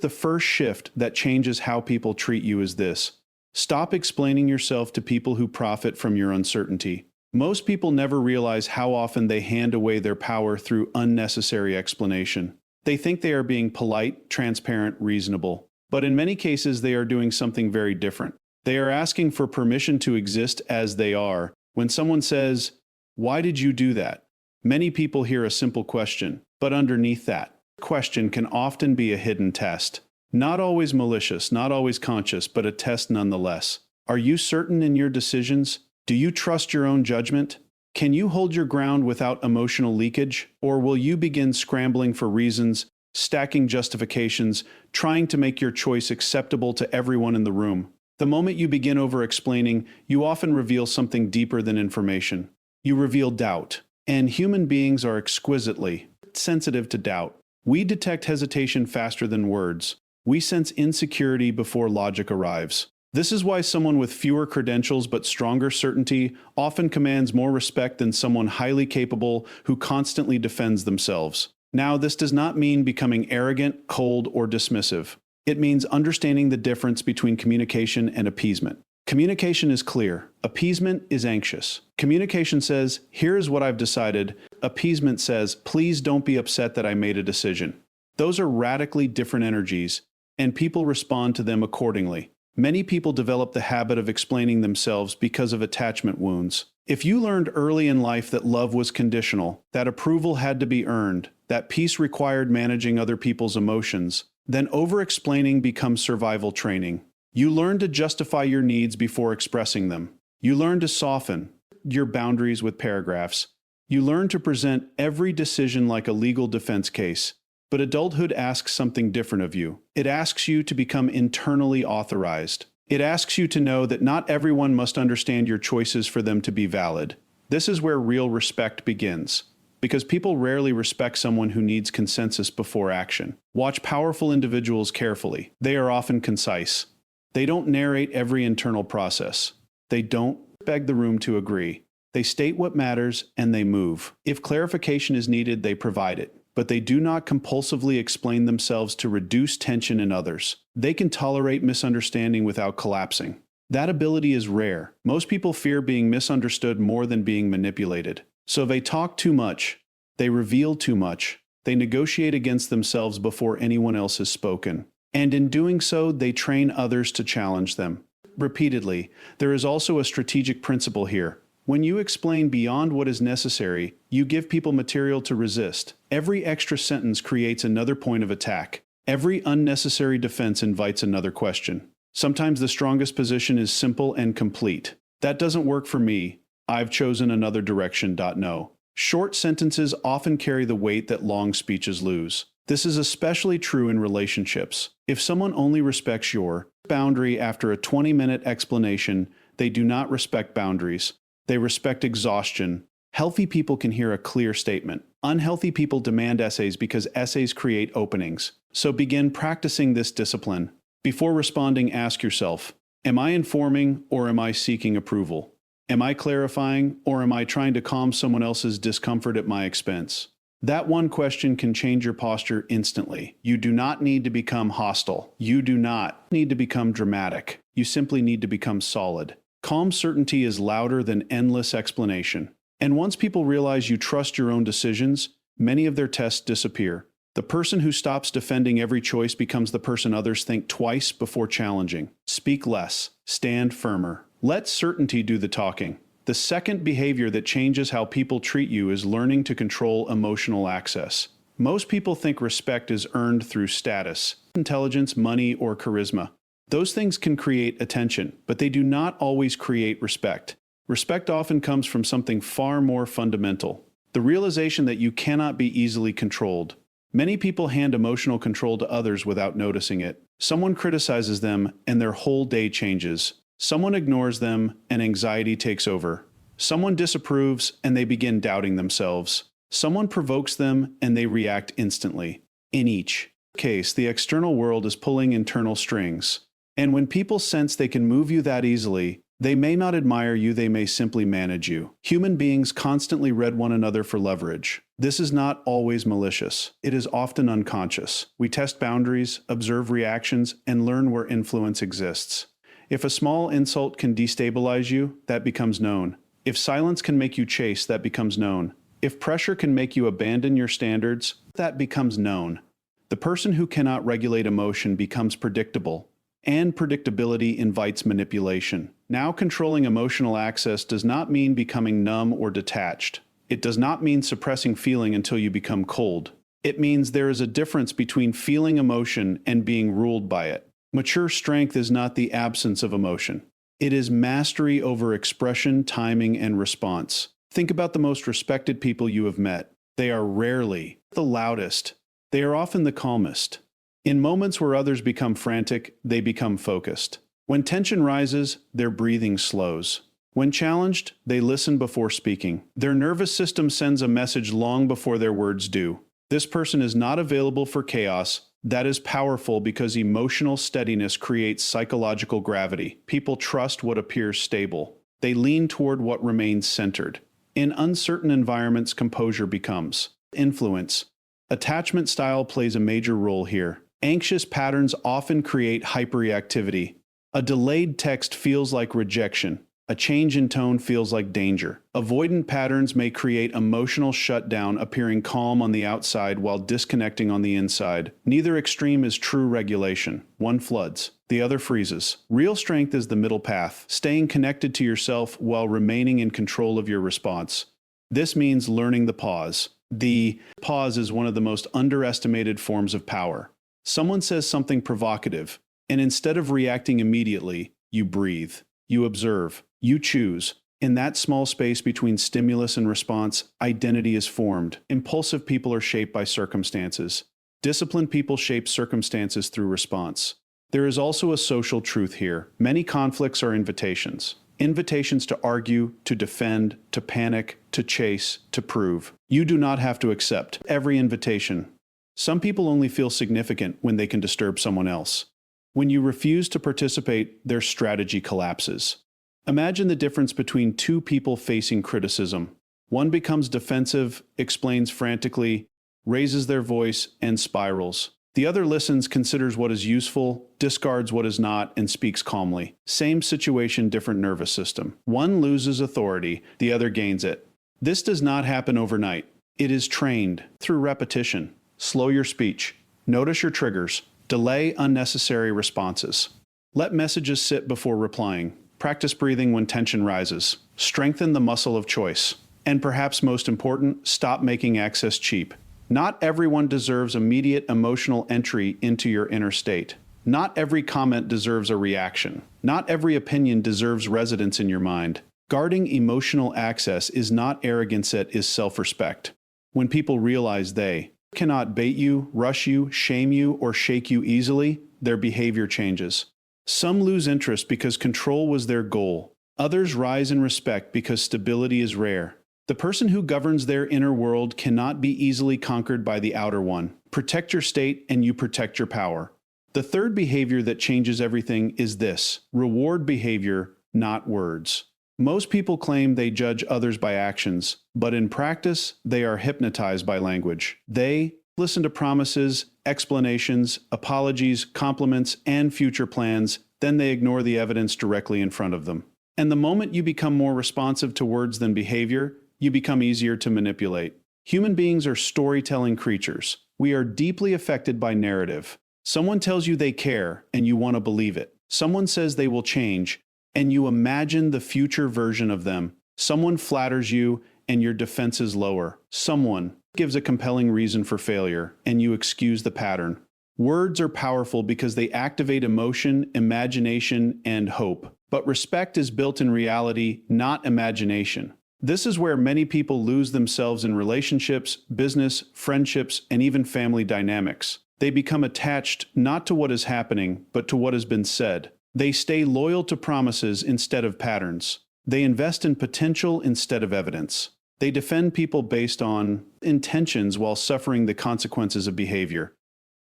The first shift that changes how people treat you is this: stop explaining yourself to people who profit from your uncertainty. Most people never realize how often they hand away their power through unnecessary explanation. They think they are being polite, transparent, reasonable. But in many cases, they are doing something very different. They are asking for permission to exist as they are. When someone says, "Why did you do that?" many people hear a simple question, but underneath that question can often be a hidden test. Not always malicious, not always conscious, but a test nonetheless. Are you certain in your decisions? Do you trust your own judgment? Can you hold your ground without emotional leakage? Or will you begin scrambling for reasons, stacking justifications, trying to make your choice acceptable to everyone in the room? The moment you begin over-explaining, you often reveal something deeper than information. You reveal doubt. And human beings are exquisitely sensitive to doubt. We detect hesitation faster than words. We sense insecurity before logic arrives. This is why someone with fewer credentials but stronger certainty often commands more respect than someone highly capable who constantly defends themselves. Now, this does not mean becoming arrogant, cold, or dismissive. It means understanding the difference between communication and appeasement. Communication is clear. Appeasement is anxious. Communication says, "Here's what I've decided." Appeasement says, "Please don't be upset that I made a decision." Those are radically different energies, and people respond to them accordingly. Many people develop the habit of explaining themselves because of attachment wounds. If you learned early in life that love was conditional, that approval had to be earned, that peace required managing other people's emotions, then over-explaining becomes survival training. You learn to justify your needs before expressing them. You learn to soften your boundaries with paragraphs. You learn to present every decision like a legal defense case. But adulthood asks something different of you. It asks you to become internally authorized. It asks you to know that not everyone must understand your choices for them to be valid. This is where real respect begins. Because people rarely respect someone who needs consensus before action. Watch powerful individuals carefully. They are often concise. They don't narrate every internal process. They don't beg the room to agree. They state what matters and they move. If clarification is needed, they provide it. But they do not compulsively explain themselves to reduce tension in others. They can tolerate misunderstanding without collapsing. That ability is rare. Most people fear being misunderstood more than being manipulated. So they talk too much. They reveal too much. They negotiate against themselves before anyone else has spoken. And in doing so, they train others to challenge them. Repeatedly, there is also a strategic principle here. When you explain beyond what is necessary, you give people material to resist. Every extra sentence creates another point of attack. Every unnecessary defense invites another question. Sometimes the strongest position is simple and complete. "That doesn't work for me. I've chosen another direction." No. Short sentences often carry the weight that long speeches lose. This is especially true in relationships. If someone only respects your boundary after a 20-minute explanation, they do not respect boundaries. They respect exhaustion. Healthy people can hear a clear statement. Unhealthy people demand essays because essays create openings. So begin practicing this discipline. Before responding, ask yourself, am I informing or am I seeking approval? Am I clarifying or am I trying to calm someone else's discomfort at my expense? That one question can change your posture instantly. You do not need to become hostile. You do not need to become dramatic. You simply need to become solid. Calm certainty is louder than endless explanation. And once people realize you trust your own decisions, many of their tests disappear. The person who stops defending every choice becomes the person others think twice before challenging. Speak less. Stand firmer. Let certainty do the talking. The second behavior that changes how people treat you is learning to control emotional access. Most people think respect is earned through status, intelligence, money, or charisma. Those things can create attention, but they do not always create respect. Respect often comes from something far more fundamental: the realization that you cannot be easily controlled. Many people hand emotional control to others without noticing it. Someone criticizes them, and their whole day changes. Someone ignores them, and anxiety takes over. Someone disapproves, and they begin doubting themselves. Someone provokes them, and they react instantly. In each case, the external world is pulling internal strings. And when people sense they can move you that easily, They may not admire you, they may simply manage you. Human beings constantly read one another for leverage. This is not always malicious. It is often unconscious. We test boundaries, observe reactions, and learn where influence exists. If a small insult can destabilize you, that becomes known. If silence can make you chase, that becomes known. If pressure can make you abandon your standards, that becomes known. The person who cannot regulate emotion becomes predictable, and predictability invites manipulation. Now, controlling emotional access does not mean becoming numb or detached. It does not mean suppressing feeling until you become cold. It means there is a difference between feeling emotion and being ruled by it. Mature strength is not the absence of emotion. It is mastery over expression, timing, and response. Think about the most respected people you have met. They are rarely the loudest. They are often the calmest. In moments where others become frantic, they become focused. When tension rises, their breathing slows. When challenged, they listen before speaking. Their nervous system sends a message long before their words do. This person is not available for chaos. That is powerful because emotional steadiness creates psychological gravity. People trust what appears stable. They lean toward what remains centered. In uncertain environments, composure becomes influence. Attachment style plays a major role here. Anxious patterns often create hyperreactivity. A delayed text feels like rejection. A change in tone feels like danger. Avoidant patterns may create emotional shutdown, appearing calm on the outside while disconnecting on the inside. Neither extreme is true regulation. One floods, the other freezes. Real strength is the middle path, staying connected to yourself while remaining in control of your response. This means learning the pause. The pause is one of the most underestimated forms of power. Someone says something provocative, and instead of reacting immediately, you breathe. You observe. You choose. In that small space between stimulus and response, identity is formed. Impulsive people are shaped by circumstances. Disciplined people shape circumstances through response. There is also a social truth here. Many conflicts are invitations. Invitations to argue, to defend, to panic, to chase, to prove. You do not have to accept every invitation. Some people only feel significant when they can disturb someone else. When you refuse to participate, their strategy collapses. Imagine the difference between two people facing criticism. One becomes defensive, explains frantically, raises their voice, and spirals. The other listens, considers what is useful, discards what is not, and speaks calmly. Same situation, different nervous system. One loses authority, the other gains it. This does not happen overnight. It is trained through repetition. Slow your speech. Notice your triggers. Delay unnecessary responses. Let messages sit before replying. Practice breathing when tension rises. Strengthen the muscle of choice. And perhaps most important, stop making access cheap. Not everyone deserves immediate emotional entry into your inner state. Not every comment deserves a reaction. Not every opinion deserves residence in your mind. Guarding emotional access is not arrogance, it is self-respect. When people realize they cannot bait you, rush you, shame you, or shake you easily, their behavior changes. Some lose interest because control was their goal. Others rise in respect because stability is rare. The person who governs their inner world cannot be easily conquered by the outer one. Protect your state and you protect your power. The third behavior that changes everything is this: reward behavior, not words. Most people claim they judge others by actions, but in practice, they are hypnotized by language. They listen to promises, explanations, apologies, compliments, and future plans, then they ignore the evidence directly in front of them. And the moment you become more responsive to words than behavior, you become easier to manipulate. Human beings are storytelling creatures. We are deeply affected by narrative. Someone tells you they care, and you want to believe it. Someone says they will change, and you imagine the future version of them. Someone flatters you, and your defenses lower. Someone gives a compelling reason for failure, and you excuse the pattern. Words are powerful because they activate emotion, imagination, and hope. But respect is built in reality, not imagination. This is where many people lose themselves in relationships, business, friendships, and even family dynamics. They become attached not to what is happening, but to what has been said. They stay loyal to promises instead of patterns. They invest in potential instead of evidence. They defend people based on intentions while suffering the consequences of behavior.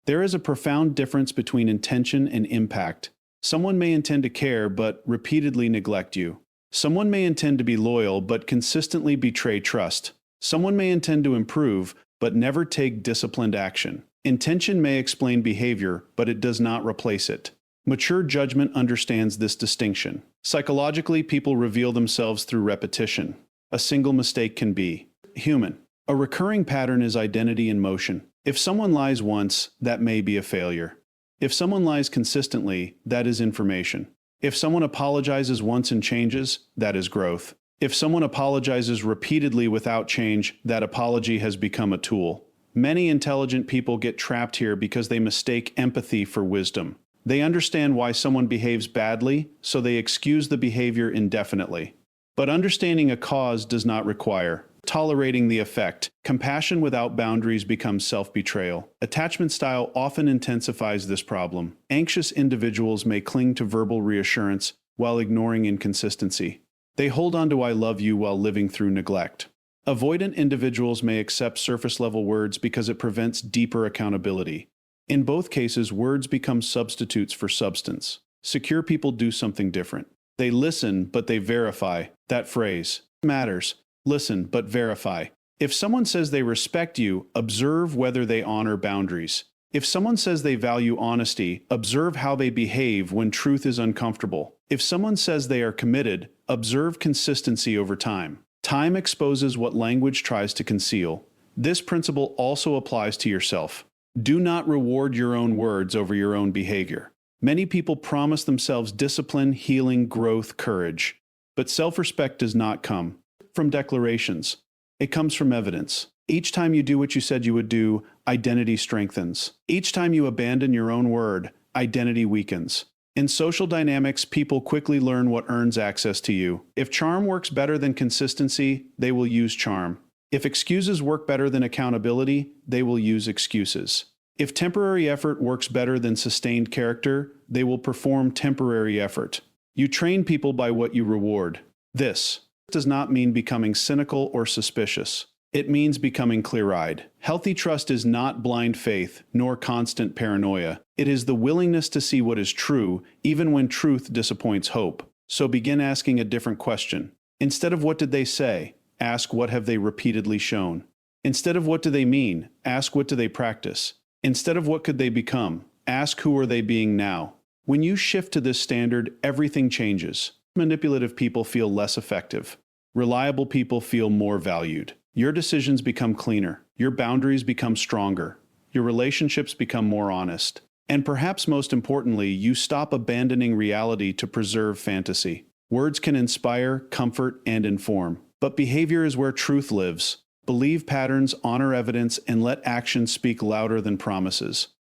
There is a profound difference between intention and impact. Someone may intend to care but repeatedly neglect you. Someone may intend to be loyal but consistently betray trust. Someone may intend to improve but never take disciplined action. Intention may explain behavior, but it does not replace it. Mature judgment understands this distinction. Psychologically, people reveal themselves through repetition. A single mistake can be human. A recurring pattern is identity in motion. If someone lies once, that may be a failure. If someone lies consistently, that is information. If someone apologizes once and changes, that is growth. If someone apologizes repeatedly without change, that apology has become a tool. Many intelligent people get trapped here because they mistake empathy for wisdom. They understand why someone behaves badly, so they excuse the behavior indefinitely. But understanding a cause does not require tolerating the effect. Compassion without boundaries becomes self-betrayal. Attachment style often intensifies this problem. Anxious individuals may cling to verbal reassurance while ignoring inconsistency. They hold on to "I love you" while living through neglect. Avoidant individuals may accept surface-level words because it prevents deeper accountability. In both cases, words become substitutes for substance. Secure people do something different. They listen, but they verify. That phrase matters. Listen, but verify. If someone says they respect you, observe whether they honor boundaries. If someone says they value honesty, observe how they behave when truth is uncomfortable. If someone says they are committed, observe consistency over time. Time exposes what language tries to conceal. This principle also applies to yourself. Do not reward your own words over your own behavior. Many people promise themselves discipline, healing, growth, courage. But self-respect does not come from declarations. It comes from evidence. Each time you do what you said you would do, identity strengthens. Each time you abandon your own word, identity weakens. In social dynamics, people quickly learn what earns access to you. If charm works better than consistency, they will use charm. If excuses work better than accountability, they will use excuses. If temporary effort works better than sustained character, they will perform temporary effort. You train people by what you reward. This does not mean becoming cynical or suspicious. It means becoming clear-eyed. Healthy trust is not blind faith, nor constant paranoia. It is the willingness to see what is true, even when truth disappoints hope. So begin asking a different question. Instead of "what did they say?" ask "what have they repeatedly shown?" Instead of "what do they mean?" ask "what do they practice?" Instead of "what could they become?" ask "who are they being now?" When you shift to this standard, everything changes. Manipulative people feel less effective. Reliable people feel more valued. Your decisions become cleaner. Your boundaries become stronger. Your relationships become more honest. And perhaps most importantly, you stop abandoning reality to preserve fantasy. Words can inspire, comfort, and inform. But behavior is where truth lives. Believe patterns, honor evidence, and let actions speak louder than promises.